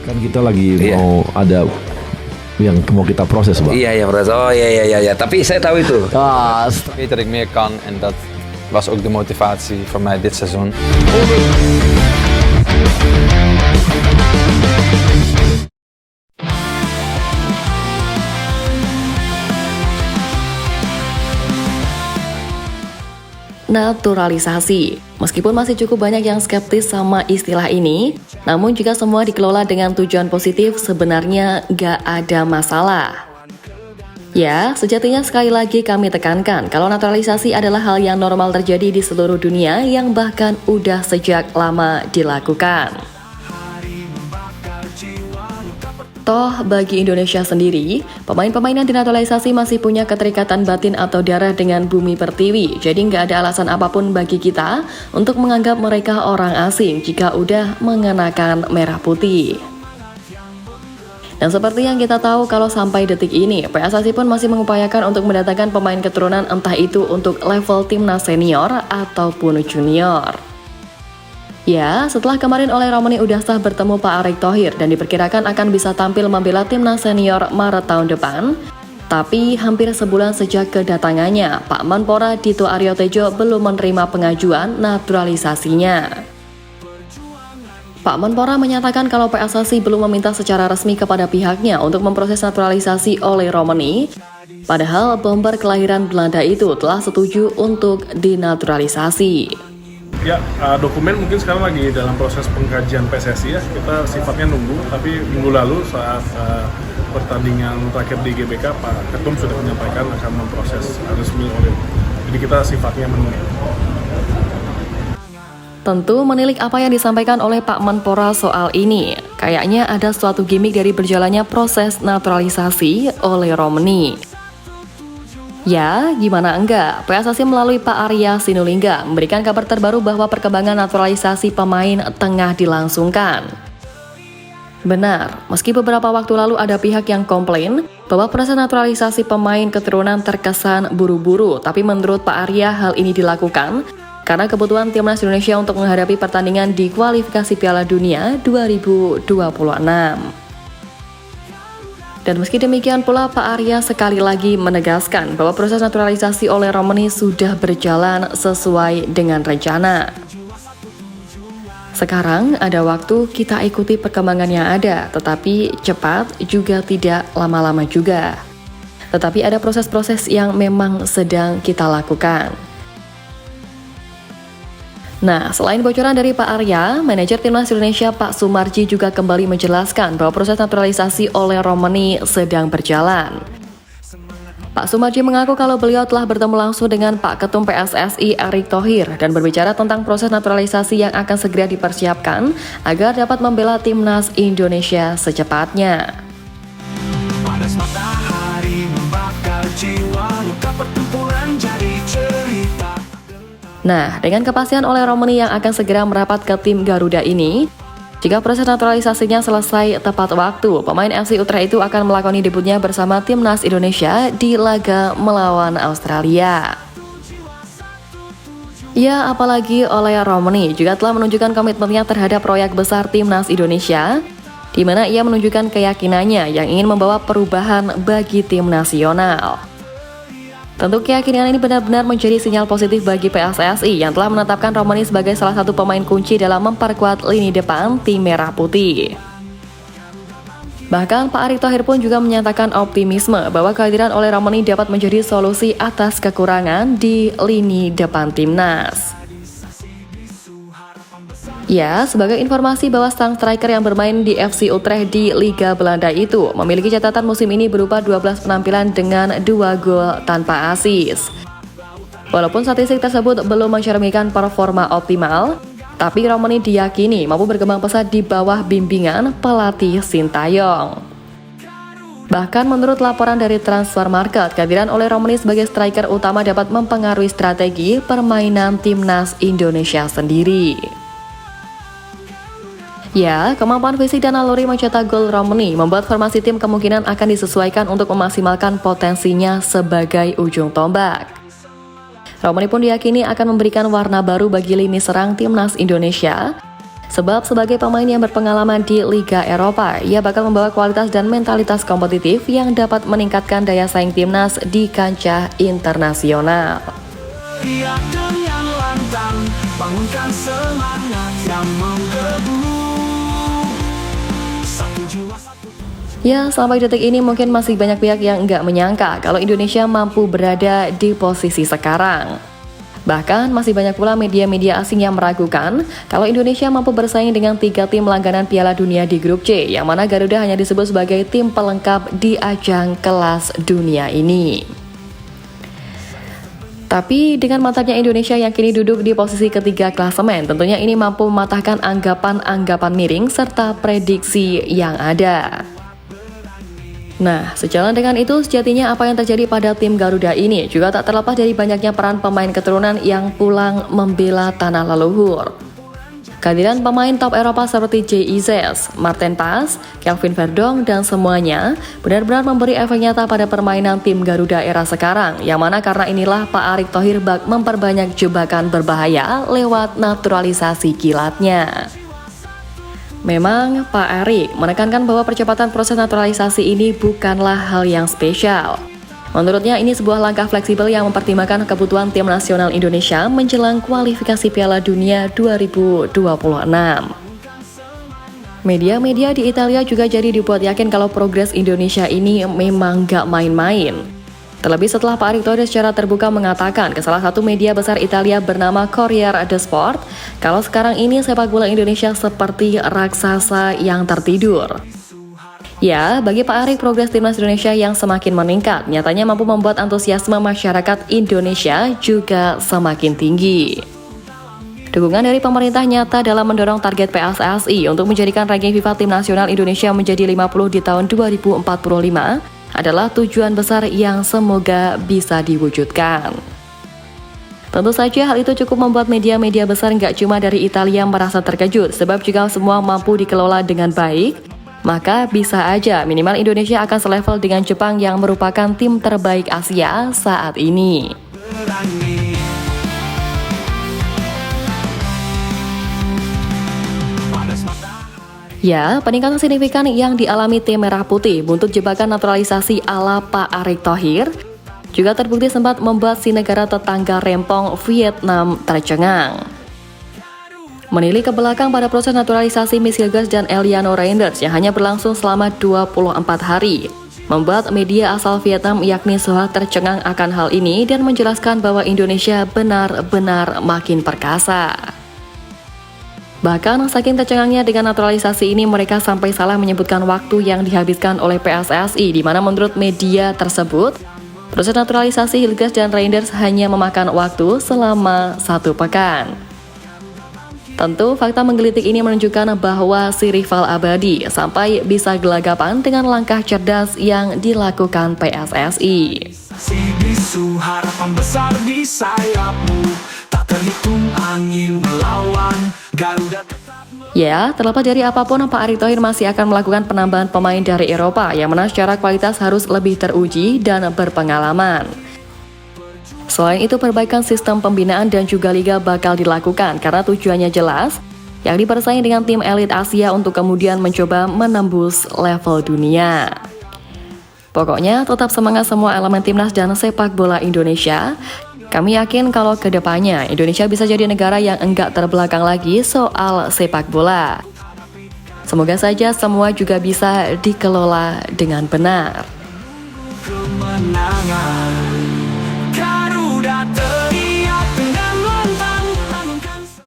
Kan kita lagi mau ada yang mau kita proses, Bang. Iya, proses. Oh iya. Tapi saya tahu itu. Weet dat ik meer kan en dat was ook de motivatie voor mij dit seizoen. Naturalisasi. Meskipun masih cukup banyak yang skeptis sama istilah ini, namun jika semua dikelola dengan tujuan positif, sebenarnya nggak ada masalah. Ya, sejatinya sekali lagi kami tekankan kalau naturalisasi adalah hal yang normal terjadi di seluruh dunia yang bahkan udah sejak lama dilakukan. Toh, bagi Indonesia sendiri, pemain-pemain yang dinaturalisasi masih punya keterikatan batin atau darah dengan bumi pertiwi. Jadi nggak ada alasan apapun bagi kita untuk menganggap mereka orang asing jika udah mengenakan merah putih. Dan seperti yang kita tahu kalau sampai detik ini, PSSI pun masih mengupayakan untuk mendatangkan pemain keturunan entah itu untuk level timnas senior ataupun junior. Ya, setelah kemarin oleh Romani udah sah bertemu Pak Erick Thohir dan diperkirakan akan bisa tampil membela timnas senior Maret tahun depan. Tapi hampir sebulan sejak kedatangannya, Pak Menpora Dito Aryo Tejo belum menerima pengajuan naturalisasinya. Pak Menpora menyatakan kalau PSSI belum meminta secara resmi kepada pihaknya untuk memproses naturalisasi oleh Romani, padahal bomber kelahiran Belanda itu telah setuju untuk dinaturalisasi. Ya, dokumen mungkin sekarang lagi dalam proses pengkajian PSSI ya. Kita sifatnya nunggu, tapi minggu lalu saat pertandingan terakhir di GBK, Pak Ketum sudah menyampaikan akan memproses resmi oleh. Jadi kita sifatnya menunggu. Tentu menilik apa yang disampaikan oleh Pak Menpora soal ini. Kayaknya ada suatu gimmick dari berjalannya proses naturalisasi oleh Romani. Ya, gimana enggak? PSSI melalui Pak Arya Sinulinga memberikan kabar terbaru bahwa perkembangan naturalisasi pemain tengah dilangsungkan. Benar, meski beberapa waktu lalu ada pihak yang komplain bahwa proses naturalisasi pemain keturunan terkesan buru-buru, tapi menurut Pak Arya hal ini dilakukan karena kebutuhan timnas Indonesia untuk menghadapi pertandingan di kualifikasi Piala Dunia 2026. Dan meski demikian pula, Pak Arya sekali lagi menegaskan bahwa proses naturalisasi oleh Romani sudah berjalan sesuai dengan rencana. Sekarang ada waktu kita ikuti perkembangan yang ada, tetapi cepat juga tidak lama-lama juga. Tetapi ada proses-proses yang memang sedang kita lakukan. Nah, selain bocoran dari Pak Arya, manajer timnas Indonesia Pak Sumarji juga kembali menjelaskan bahwa proses naturalisasi oleh Romani sedang berjalan. Pak Sumarji mengaku kalau beliau telah bertemu langsung dengan Pak Ketum PSSI Erick Thohir dan berbicara tentang proses naturalisasi yang akan segera dipersiapkan agar dapat membela timnas Indonesia secepatnya. Panas matahari membakar jiwa, luka pertempuran jadi cerita. Nah, dengan kepastian oleh Romani yang akan segera merapat ke tim Garuda ini, jika proses naturalisasinya selesai tepat waktu, pemain FC Utrecht itu akan melakoni debutnya bersama timnas Indonesia di laga melawan Australia. Ya, apalagi oleh Romani juga telah menunjukkan komitmennya terhadap proyek besar timnas Indonesia, di mana ia menunjukkan keyakinannya yang ingin membawa perubahan bagi tim nasional. Tentu keyakinan ini benar-benar menjadi sinyal positif bagi PSSI yang telah menetapkan Romani sebagai salah satu pemain kunci dalam memperkuat lini depan tim merah putih. Bahkan Pak Erick Thohir pun juga menyatakan optimisme bahwa kehadiran oleh Romani dapat menjadi solusi atas kekurangan di lini depan timnas. Ya, sebagai informasi bahwa sang striker yang bermain di FC Utrecht di Liga Belanda itu memiliki catatan musim ini berupa 12 penampilan dengan 2 gol tanpa assist. Walaupun statistik tersebut belum mencerminkan performa optimal, tapi Romani diyakini mampu berkembang pesat di bawah bimbingan pelatih Sintayong. Bahkan menurut laporan dari Transfermarkt, kehadiran oleh Romani sebagai striker utama dapat mempengaruhi strategi permainan timnas Indonesia sendiri. Ya, kemampuan fisik dan naluri mencetak gol Romani membuat formasi tim kemungkinan akan disesuaikan untuk memaksimalkan potensinya sebagai ujung tombak. Romani pun diyakini akan memberikan warna baru bagi lini serang timnas Indonesia Sebab sebagai pemain yang berpengalaman di Liga Eropa, ia bakal membawa kualitas dan mentalitas kompetitif yang dapat meningkatkan daya saing timnas di kancah internasional. Teriak dengan lantang, bangunkan semangat yang menggebu. Satu jiwa, satu. Ya, sampai detik ini mungkin masih banyak pihak yang nggak menyangka kalau Indonesia mampu berada di posisi sekarang. Bahkan masih banyak pula media-media asing yang meragukan kalau Indonesia mampu bersaing dengan 3 tim langganan Piala Dunia di grup C, yang mana Garuda hanya disebut sebagai tim pelengkap di ajang kelas dunia ini. Tapi dengan mantapnya Indonesia yang kini duduk di posisi ketiga klasemen, tentunya ini mampu mematahkan anggapan-anggapan miring serta prediksi yang ada. Nah, sejalan dengan itu, sejatinya apa yang terjadi pada tim Garuda ini juga tak terlepas dari banyaknya peran pemain keturunan yang pulang membela tanah leluhur. Kehadiran pemain top Eropa seperti Jay Izzes, Maarten Paes, Kelvin Verdonk, dan semuanya benar-benar memberi efek nyata pada permainan tim Garuda era sekarang, yang mana karena inilah Pak Erick Thohir bak memperbanyak jebakan berbahaya lewat naturalisasi kilatnya. Memang Pak Erick menekankan bahwa percepatan proses naturalisasi ini bukanlah hal yang spesial. Menurutnya ini sebuah langkah fleksibel yang mempertimbangkan kebutuhan tim nasional Indonesia menjelang kualifikasi Piala Dunia 2026. Media-media di Italia juga jadi dibuat yakin kalau progres Indonesia ini memang gak main-main. Terlebih setelah Pak Erick Thohir secara terbuka mengatakan ke salah satu media besar Italia bernama Corriere dello Sport kalau sekarang ini sepak bola Indonesia seperti raksasa yang tertidur. Ya, bagi Pak Erick, progres timnas Indonesia yang semakin meningkat nyatanya mampu membuat antusiasme masyarakat Indonesia juga semakin tinggi. Dukungan dari pemerintah nyata dalam mendorong target PSSI untuk menjadikan ranking FIFA tim nasional Indonesia menjadi 50 di tahun 2045 adalah tujuan besar yang semoga bisa diwujudkan. Tentu saja hal itu cukup membuat media-media besar nggak cuma dari Italia merasa terkejut, sebab jika semua mampu dikelola dengan baik, maka bisa aja minimal Indonesia akan selevel dengan Jepang yang merupakan tim terbaik Asia saat ini. Ya, peningkatan signifikan yang dialami tim Merah Putih buntut jebakan naturalisasi ala Pak Erick Thohir juga terbukti sempat membuat si negara tetangga rempong Vietnam tercengang. Menilik ke belakang pada proses naturalisasi Miss Hilgers dan Eliano Reinders yang hanya berlangsung selama 24 hari, membuat media asal Vietnam yakni Soha tercengang akan hal ini dan menjelaskan bahwa Indonesia benar-benar makin perkasa. Bahkan saking tercengangnya dengan naturalisasi ini, mereka sampai salah menyebutkan waktu yang dihabiskan oleh PSSI, di mana menurut media tersebut, proses naturalisasi Hilgers dan Reinders hanya memakan waktu selama 1 pekan. Tentu, fakta menggelitik ini menunjukkan bahwa si rival abadi sampai bisa gelagapan dengan langkah cerdas yang dilakukan PSSI. Si bisu harapan besar di sayapmu, tak terhitung angin melawan Garuda. Ya, terlepas dari apapun, Pak Erick Thohir masih akan melakukan penambahan pemain dari Eropa yang mana secara kualitas harus lebih teruji dan berpengalaman. Selain itu, perbaikan sistem pembinaan dan juga liga bakal dilakukan karena tujuannya jelas, yakni bersaing dengan tim elit Asia untuk kemudian mencoba menembus level dunia. Pokoknya tetap semangat semua elemen timnas dan sepak bola Indonesia. Kami yakin kalau ke depannya Indonesia bisa jadi negara yang enggak terbelakang lagi soal sepak bola. Semoga saja semua juga bisa dikelola dengan benar. Kemenangan.